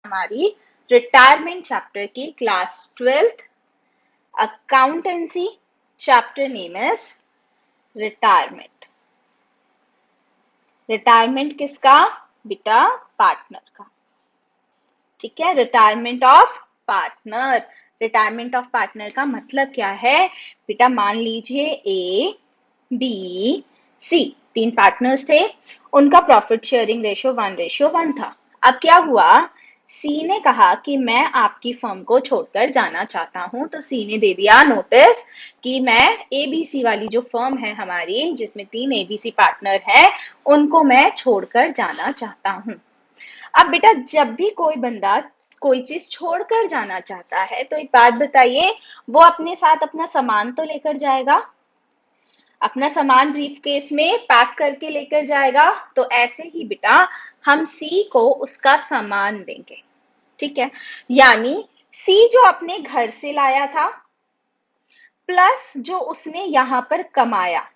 हमारी retirement chapter की class 12th accountancy. Chapter name is retirement. Retirement किसका बेटा? पार्टनर का। ठीक है, retirement of partner. Retirement of partner का मतलब क्या है बेटा? मान लीजिए ए बी सी तीन पार्टनर्स थे, उनका प्रॉफिट शेयरिंग रेशो 1:1 था। अब क्या हुआ, सी ने कहा कि मैं आपकी फर्म को छोड़कर जाना चाहता हूं, तो सी ने दे दिया नोटिस कि मैं एबीसी वाली जो फर्म है हमारी, जिसमें 3 एबीसी पार्टनर है, उनको मैं छोड़कर जाना चाहता हूं। अब बेटा जब भी कोई बंदा कोई चीज छोड़कर जाना चाहता है, तो एक बात बताइए, वो अपने साथ अपना सामान तो लेकर जाएगा, अपना सामान ब्रीफकेस में पैक करके लेकर जाएगा। तो ऐसे ही बेटा हम सी को उसका सामान देंगे। ठीक है, यानी सी जो अपने घर से लाया था प्लस जो उसने यहां पर कमाया,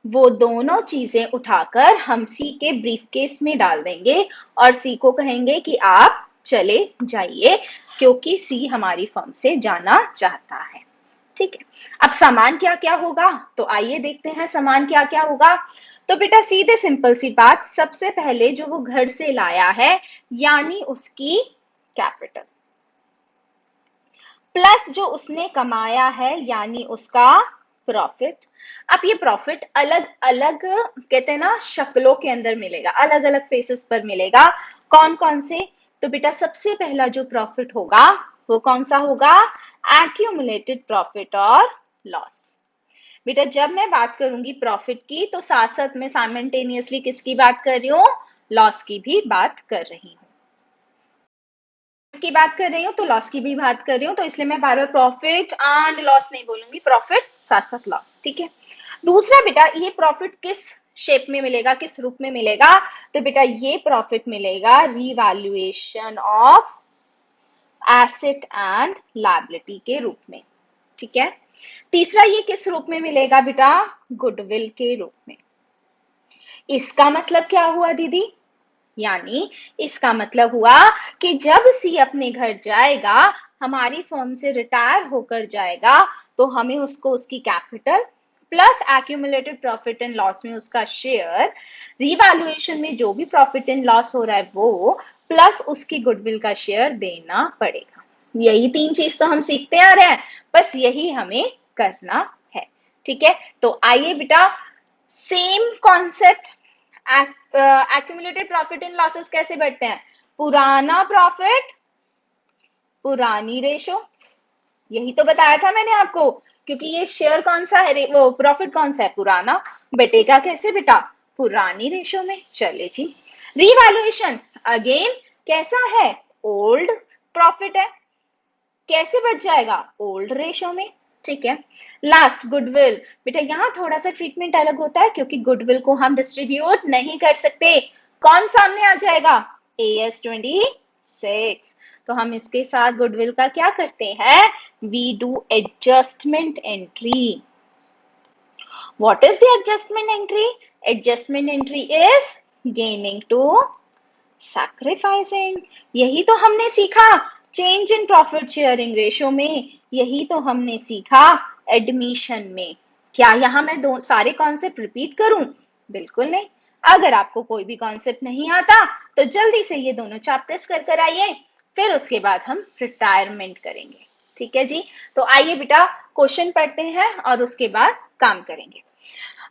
वो दोनों चीजें उठाकर हम सी के ब्रीफकेस में डाल देंगे और सी को कहेंगे कि आप चले जाइए, क्योंकि सी हमारी फर्म से जाना चाहता है। ठीक है, अब सामान क्या क्या होगा, तो आइए देखते हैं सामान क्या क्या होगा। तो बेटा सीधे सिंपल सी बात, सबसे पहले जो वो घर से लाया है यानी उसकी कैपिटल, प्लस जो उसने कमाया है यानी उसका प्रॉफिट। अब ये प्रॉफिट अलग अलग कहते हैं ना शक्लों के अंदर मिलेगा, अलग अलग फेसेस पर मिलेगा। कौन कौन से? तो बेटा सबसे पहला जो प्रॉफिट होगा वो कौन सा होगा? एक्यूमुलेटेड प्रॉफिट और लॉस। बेटा जब मैं बात करूंगी प्रॉफिट की, तो साथ साथ में साइमल्टेनियसली किसकी बात कर रही हूँ? लॉस की भी बात कर रही हूँ। की बात कर रही हूँ तो लॉस की भी बात कर रही हूँ, तो इसलिए मैं बार बार प्रॉफिट एंड लॉस नहीं बोलूंगी, प्रॉफिट साथ साथ लॉस। ठीक है, दूसरा बेटा ये प्रॉफिट किस शेप में मिलेगा, किस रूप में मिलेगा? तो बेटा ये प्रॉफिट मिलेगा revaluation of asset and liability के रूप में। ठीक है, तीसरा ये किस रूप में मिलेगा बेटा? गुडविल के रूप में। इसका मतलब क्या हुआ दीदी? यानी इसका मतलब हुआ कि जब सी अपने घर जाएगा, हमारी फर्म से रिटायर होकर जाएगा, तो हमें उसको उसकी capital plus accumulated profit and loss में उसका शेयर, रिवैल्यूएशन में जो भी प्रॉफिट एंड लॉस हो रहा है वो, प्लस उसकी गुडविल का शेयर देना पड़ेगा। यही तीन चीज तो हम सीखते आ रहे हैं, बस यही हमें करना है। ठीक है, तो आइए बेटा same concept, accumulated profit and losses कैसे बढ़ते हैं? पुराना प्रॉफिट पुरानी रेशो, यही तो बताया था मैंने आपको, क्योंकि ये शेयर कौन सा है, वो प्रॉफिट कौन सा है? पुराना। बटेगा कैसे बेटा? पुरानी रेशो में। चले जी, रीवैल्यूएशन अगेन कैसा है? ओल्ड प्रॉफिट है, कैसे बढ़ जाएगा? ओल्ड रेशो में। ठीक है, लास्ट गुडविल। बेटा यहाँ थोड़ा सा ट्रीटमेंट अलग होता है, क्योंकि गुडविल को हम डिस्ट्रीब्यूट नहीं कर सकते। कौन सामने आ जाएगा? AS26। तो हम इसके साथ गुडविल का क्या करते हैं? We do adjustment entry. What is the adjustment entry? Adjustment entry is gaining to sacrificing. यही तो हमने सीखा change in profit sharing ratio में, यही तो हमने सीखा एडमिशन में। क्या यहां मैं दो सारे कॉन्सेप्ट रिपीट करूं? बिल्कुल नहीं। अगर आपको कोई भी कॉन्सेप्ट नहीं आता तो जल्दी से ये दोनों चैप्टर्स कर कर आइए, फिर उसके बाद हम रिटायरमेंट करेंगे। ठीक है जी, तो आइए बेटा क्वेश्चन पढ़ते हैं और उसके बाद काम करेंगे।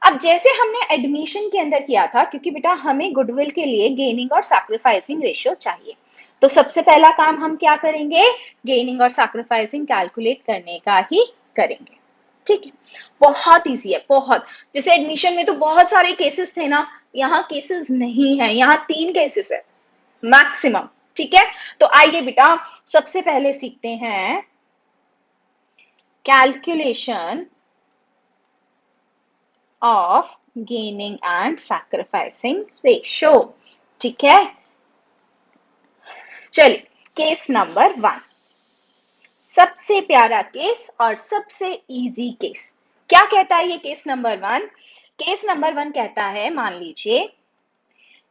अब जैसे हमने एडमिशन के अंदर किया था, क्योंकि बेटा हमें गुडविल के लिए गेनिंग और सैक्रिफाइसिंग रेशियो चाहिए, तो सबसे पहला काम हम क्या करेंगे? गेनिंग और सैक्रिफाइसिंग कैलकुलेट करने का ही करेंगे। ठीक है, बहुत इजी है, बहुत। जैसे एडमिशन में तो बहुत सारे केसेस थे ना, यहाँ केसेस नहीं है, यहाँ 3 केसेस है मैक्सिमम। ठीक है, तो आइए बेटा सबसे पहले सीखते हैं calculation of gaining and sacrificing ratio। ठीक है, चलिए केस नंबर 1, सबसे प्यारा केस और सबसे इजी केस। क्या कहता है ये केस नंबर 1? केस नंबर 1 कहता है, मान लीजिए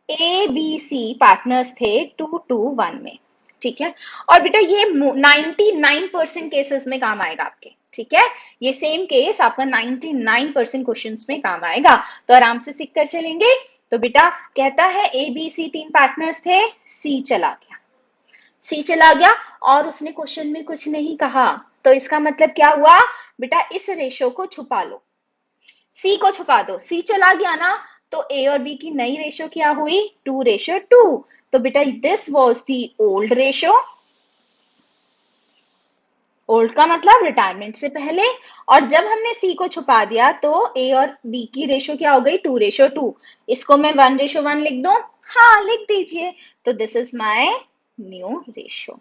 ए बी सी पार्टनर्स थे 2 to 1 में। ठीक है। और बेटा ये 99% केसेस में काम आएगा आपके, ठीक है। ये सेम केस आपका 99% क्वेश्चंस में काम आएगा, तो आराम से सीख कर चलेंगे। तो बेटा कहता है ए बी सी 3 पार्टनर्स थे, सी चला गया, सी चला गया और उसने क्वेश्चन में कुछ नहीं कहा, तो इसका मतलब क्या हुआ बेटा, इस रेशो को छुपा लो, सी को छुपा दो, सी चला गया ना, तो ए और बी की नई रेशो क्या हुई, 2:2। तो बेटा this was the old ratio, old का मतलब रिटायरमेंट से पहले, और जब हमने सी को छुपा दिया तो ए और बी की रेशो क्या हो गई, 2:2। इसको मैं 1:1 लिख दूं, हाँ लिख दीजिए, तो this is my new ratio.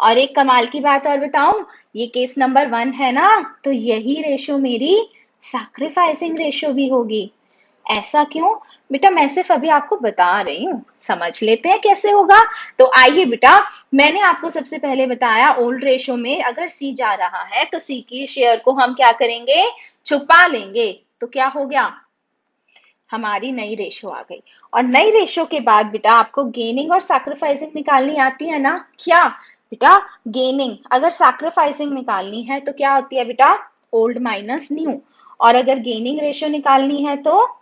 और एक कमाल की बात और बताऊं, ये केस नंबर 1 है ना, तो यही रेशो मेरी सैक्रिफाइसिंग रेशो भी होगी। ऐसा क्यों बेटा, मैं सिर्फ अभी आपको बता रही हूँ, समझ लेते हैं कैसे होगा। तो आइए बेटा, मैंने आपको सबसे पहले बताया ओल्ड रेशो में अगर सी जा रहा है तो सी की शेयर को हम क्या करेंगे, छुपा लेंगे, तो क्या हो गया, हमारी नई रेशो आ गई। और नई रेशो के बाद बेटा आपको गेनिंग और सैक्रिफाइसिंग निकालनी आती है ना, क्या बेटा, गेनिंग अगर सैक्रिफाइसिंग निकालनी है तो क्या होती है बेटा, ओल्ड माइनस न्यू, और अगर गेनिंग रेशो निकालनी है तो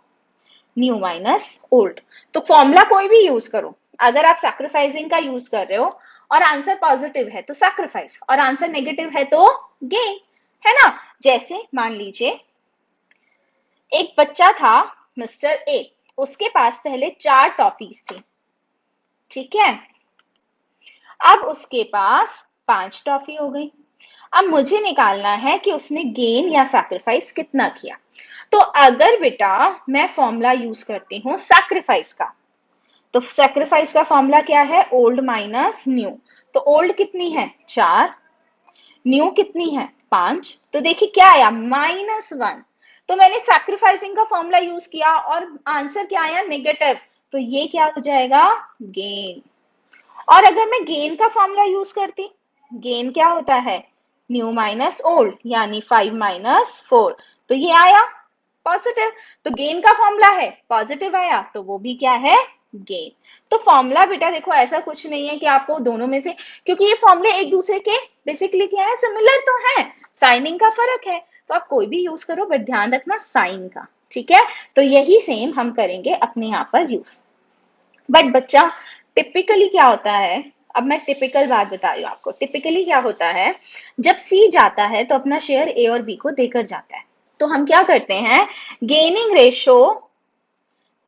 न्यू माइनस ओल्ड। तो फॉर्मूला कोई भी यूज करो, अगर आप सैक्रिफाइसिंग का यूज कर रहे हो और आंसर पॉजिटिव है तो सैक्रिफाइस, और आंसर नेगेटिव है तो गेन, है ना। जैसे मान लीजिए एक बच्चा था मिस्टर ए, उसके पास पहले 4 टॉफीज थी, ठीक है। अब उसके पास 5 टॉफी हो गई। अब मुझे निकालना है कि उसने गेन या सैक्रिफाइस कितना किया। तो अगर बेटा मैं फॉर्मूला यूज करती हूँ सैक्रिफाइस का, तो सैक्रिफाइस का फॉर्मूला क्या है, ओल्ड माइनस न्यू। तो ओल्ड कितनी है, 4, न्यू कितनी है, 5, तो देखिए क्या आया, -1। तो मैंने सैक्रिफाइसिंग का फॉर्मूला यूज किया और आंसर क्या आया, नेगेटिव, तो ये क्या हो जाएगा, गेन। और अगर मैं गेन का फॉर्मूला यूज करती, गेन क्या होता है, न्यू माइनस ओल्ड, यानी 5 - 4, तो ये आया पॉजिटिव। तो गेन का फॉर्मूला है, पॉजिटिव आया, तो वो भी क्या है, गेन। तो फॉर्मूला बेटा देखो ऐसा कुछ नहीं है कि आपको दोनों में से, क्योंकि ये फॉर्मूले एक दूसरे के बेसिकली क्या है, सिमिलर तो है, साइनिंग का फर्क है, तो आप कोई भी यूज करो बट ध्यान रखना साइन का, ठीक है। तो यही सेम हम करेंगे अपने यहाँ पर यूज। बट बच्चा टिपिकली क्या होता है, अब मैं टिपिकल बात बता रही हूँ आपको, टिपिकली क्या होता है, जब सी जाता है तो अपना शेयर ए और बी को देकर जाता है, तो हम क्या करते हैं, गेनिंग रेशो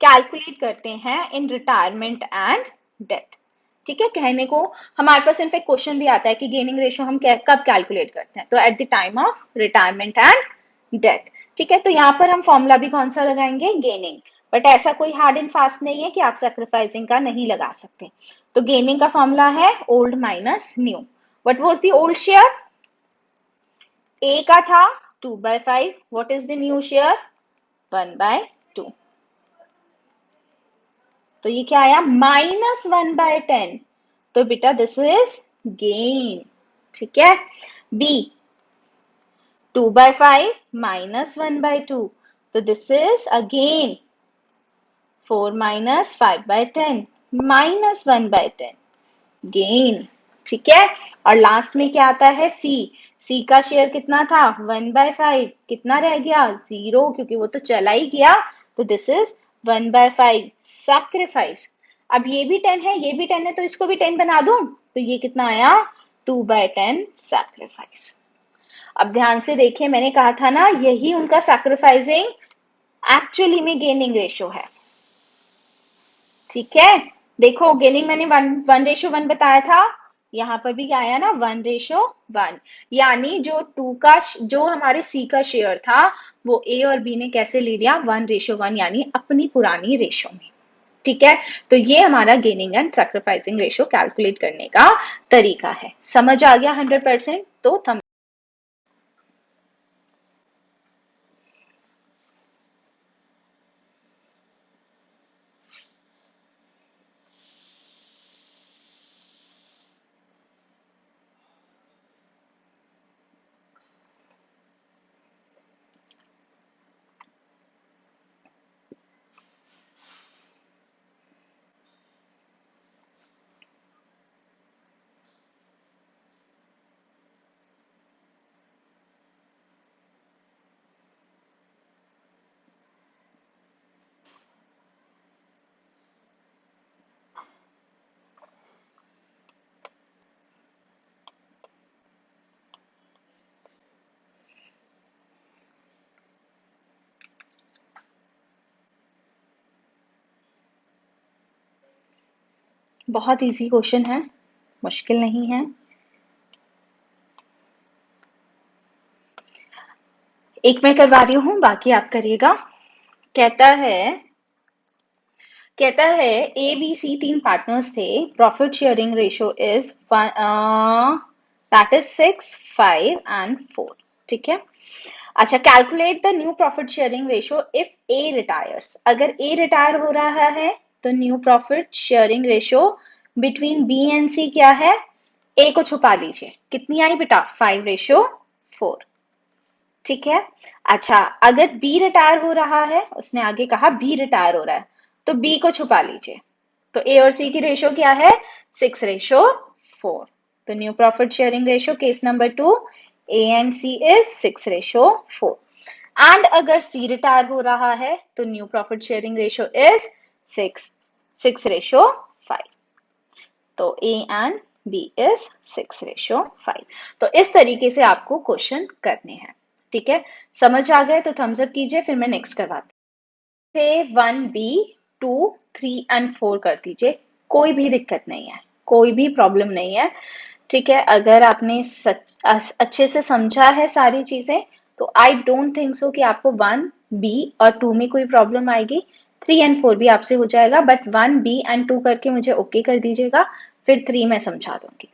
कैलकुलेट करते हैं इन रिटायरमेंट एंड डेथ, ठीक है। कहने को हमारे पास इनफेक्ट क्वेश्चन भी आता है कि गेनिंग रेशो हम कब कैलकुलेट करते हैं, तो at the time of retirement and death, ठीक है। तो यहाँ पर हम फॉर्मूला भी कौन सा लगाएंगे, गेनिंग। बट ऐसा कोई हार्ड एंड फास्ट नहीं है कि आप सैक्रिफाइसिंग का नहीं लगा सकते। तो गेनिंग का फॉर्मूला है old minus new. What was the old share, A का था 2/5, what is the new share, 1/2, तो ये क्या आया, -1/10, तो बेटा दिस इज गेन, ठीक है। बी 2/5 -1/2, तो दिस इज अगेन 4 - 5/10 -1/10, गेन, ठीक है। और लास्ट में क्या आता है, सी, सी का शेयर कितना था, 1/5, कितना रह गया, 0, क्योंकि वो तो चला ही गया, तो दिस इज 1/5 सैक्रिफाइस। अब ये भी 10 है, ये भी 10 है, तो इसको भी 10 बना दूं, तो ये कितना आया, 2/10 सैक्रिफाइस। अब ध्यान से देखिए, मैंने कहा था ना यही उनका सैक्रिफाइसिंग एक्चुअली में गेनिंग रेशो है, ठीक है। देखो गेनिंग मैंने 1:1 बताया था, यहां पर भी क्या आया ना, 1:1, यानी जो टू का, जो हमारे सी का शेयर था वो ए और बी ने कैसे ले लिया, 1:1, यानी अपनी पुरानी रेशो में, ठीक है। तो ये हमारा gaining and sacrificing ratio calculate करने का तरीका है। समझ आ गया 100%, तो बहुत इजी क्वेश्चन है, मुश्किल नहीं है। एक मैं करवा रही हूँ, बाकी आप करिएगा। कहता है कहता है ए बी सी तीन पार्टनर्स थे, profit sharing ratio is that is 6, 5 and 4। ठीक है। अच्छा, calculate the new profit sharing ratio if A retires. अगर ए रिटायर हो रहा है तो new profit sharing ratio between B and C क्या है? ए को छुपा लीजिए, कितनी आई बेटा? 5:4। ठीक है। अच्छा, अगर बी रिटायर हो रहा है, उसने आगे कहा बी रिटायर हो रहा है, तो बी को छुपा लीजिए। तो ए और सी की रेशियो क्या है? 6:4। तो new profit sharing ratio case number 2, A and C is 6:4। And अगर सी रिटायर हो रहा है तो new profit sharing ratio is 6:5। तो ए एंड बी इज 6:5। तो इस तरीके से आपको क्वेश्चन करने हैं। ठीक है, समझ आ गए तो थम्स अप कीजिए, फिर मैं नेक्स्ट करवाती हूँ। से 1B, 2, 3 एंड 4 कर दीजिए, कोई भी दिक्कत नहीं है, कोई भी प्रॉब्लम नहीं है। ठीक है, अगर आपने अच्छे से समझा है सारी चीजें तो आई डोंट थिंक सो कि आपको 1B और 2 में कोई प्रॉब्लम आएगी। 3 एंड 4 भी आपसे हो जाएगा, बट 1B एंड 2 करके मुझे ओके कर दीजिएगा, फिर 3 मैं समझा दूंगी।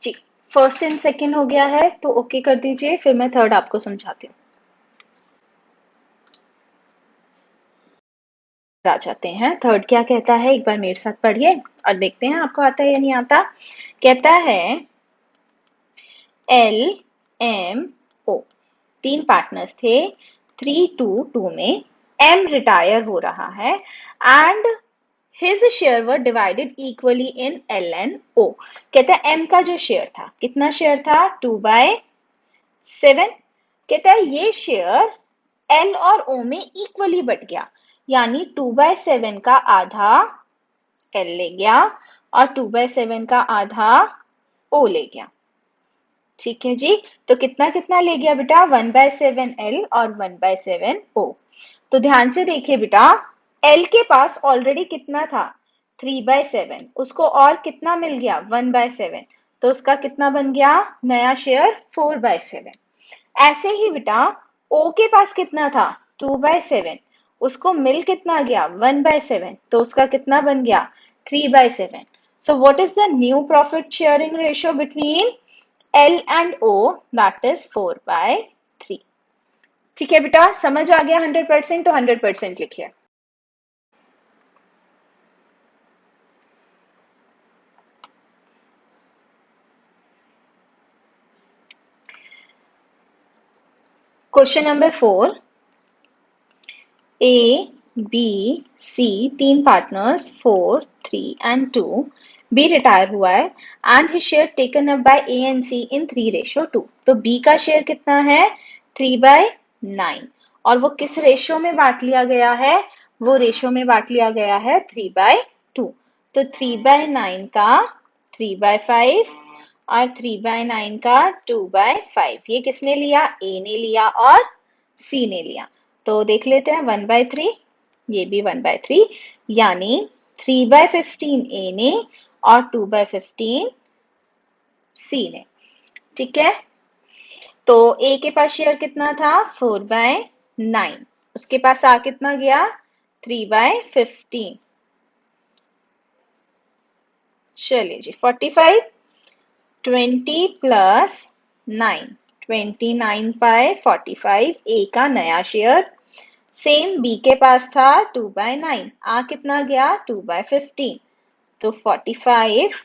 जी, फर्स्ट एंड सेकंड हो गया है तो ओके कर दीजिए, फिर मैं थर्ड आपको समझाती हूँ। आ जाते हैं, थर्ड क्या कहता है, एक बार मेरे साथ पढ़िए और देखते हैं आपको आता है या नहीं आता। कहता है एल एम ओ, तीन पार्टनर्स थे, 3-2 में एम रिटायर हो रहा है and his share were divided equally in L and O. कहता है एम का जो शेयर था, कितना शेयर था? 2/7। कहता है ये शेयर एल और ओ में इक्वली बट गया, यानी 2/7 का आधा एल ले गया और 2/7 का आधा ओ ले गया। ठीक है जी, तो कितना कितना ले गया बेटा? 1/7 एल और 1/7 ओ। तो ध्यान से देखिए बेटा, एल के पास ऑलरेडी कितना था? 3/7, उसको और कितना मिल गया? 1/7, तो उसका कितना बन गया नया शेयर? 4/7। ऐसे ही बेटा ओ के पास कितना था? 2/7, उसको मिल कितना गया? 1/7, तो उसका कितना बन गया? 3/7। So what is the new profit sharing ratio between L and O? That is 4/3। ठीक है बेटा, समझ आ गया 100%? तो 100% लिखिए। Question number 4, A B C तीन पार्टनर्स 4, 3 एंड 2, बी रिटायर हुआ है and his share taken up by A and C in 3:2। तो बी का शेयर कितना है? 3/9। और वो किस रेशियो में बांट लिया गया है? वो रेशियो में बांट लिया गया है 3/2। तो 3/9 का 3/5 और 3/9 का 2/5, ये किसने लिया? ए ने लिया और सी ने लिया। तो देख लेते हैं 1/3, ये भी 1/3, यानी 3/15 ए ने और 2/15 सी ने। ठीक है, तो ए के पास शेयर कितना था 4/9, उसके पास आ कितना गया 3/15। चलिए जी 45, 20 प्लस 9, 29/45 ए का नया शेयर। सेम बी के पास था 2/9, आ कितना गया 2/15, तो 45,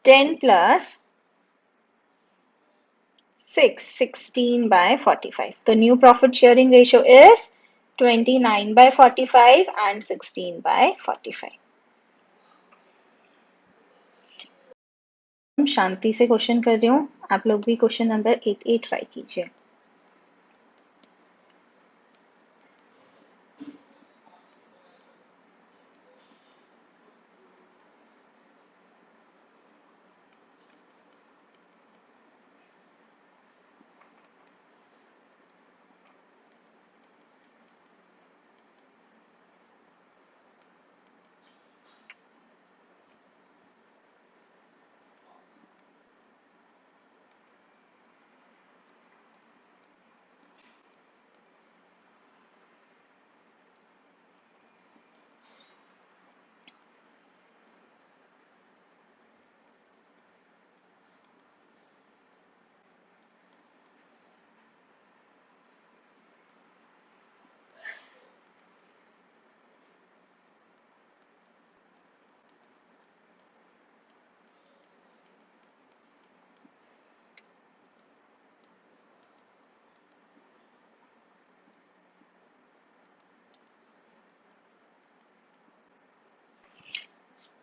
10 plus 6, 16/45. The new profit sharing ratio is 29/45 and 16/45. शांति से क्वेश्चन कर रही हूँ, आप लोग भी क्वेश्चन नंबर 8 ट्राई कीजिए।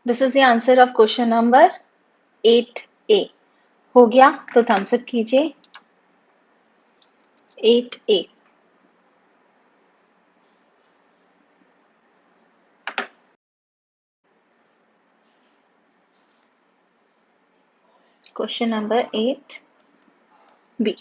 This is the answer of question number 8A। हो गया तो थम्स अप कीजिए। 8A। Question number 8B।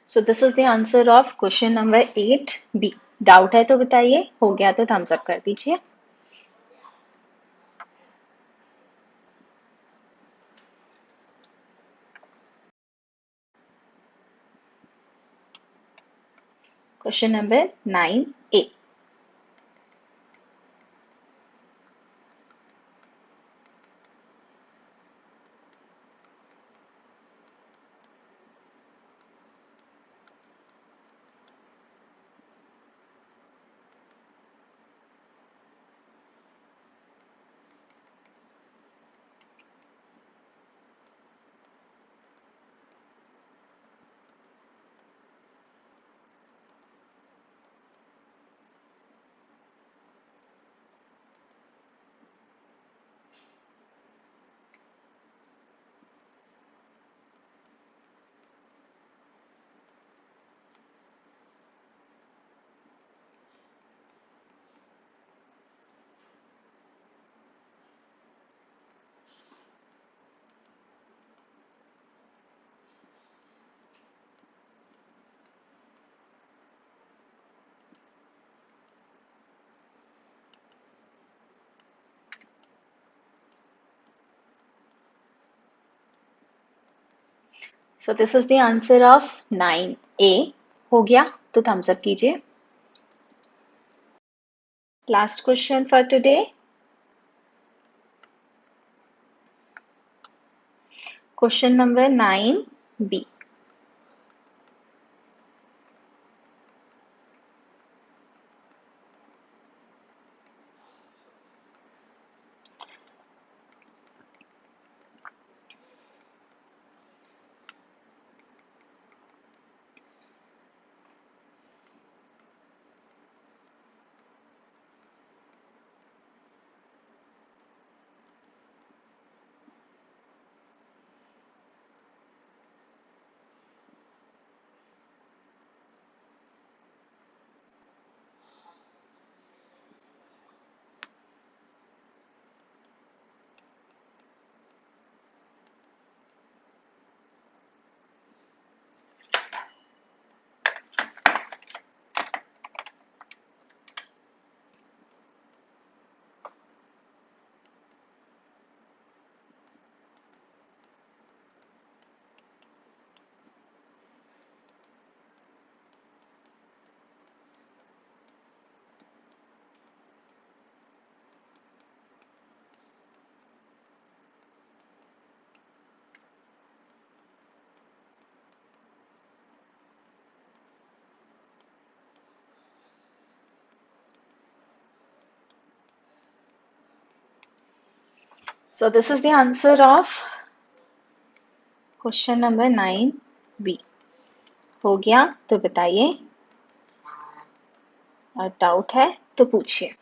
So this is the answer of question number 8B। Doubt है तो बताइए, हो गया तो थम्स अप कर दीजिए। Question number 9A। So this is the answer of 9A। हो गया तो थम्स अप कीजिए। Last question for today. Question number 9B। So this is the answer of question number 9B. हो गया तो बताइए, और डाउट है तो पूछिए.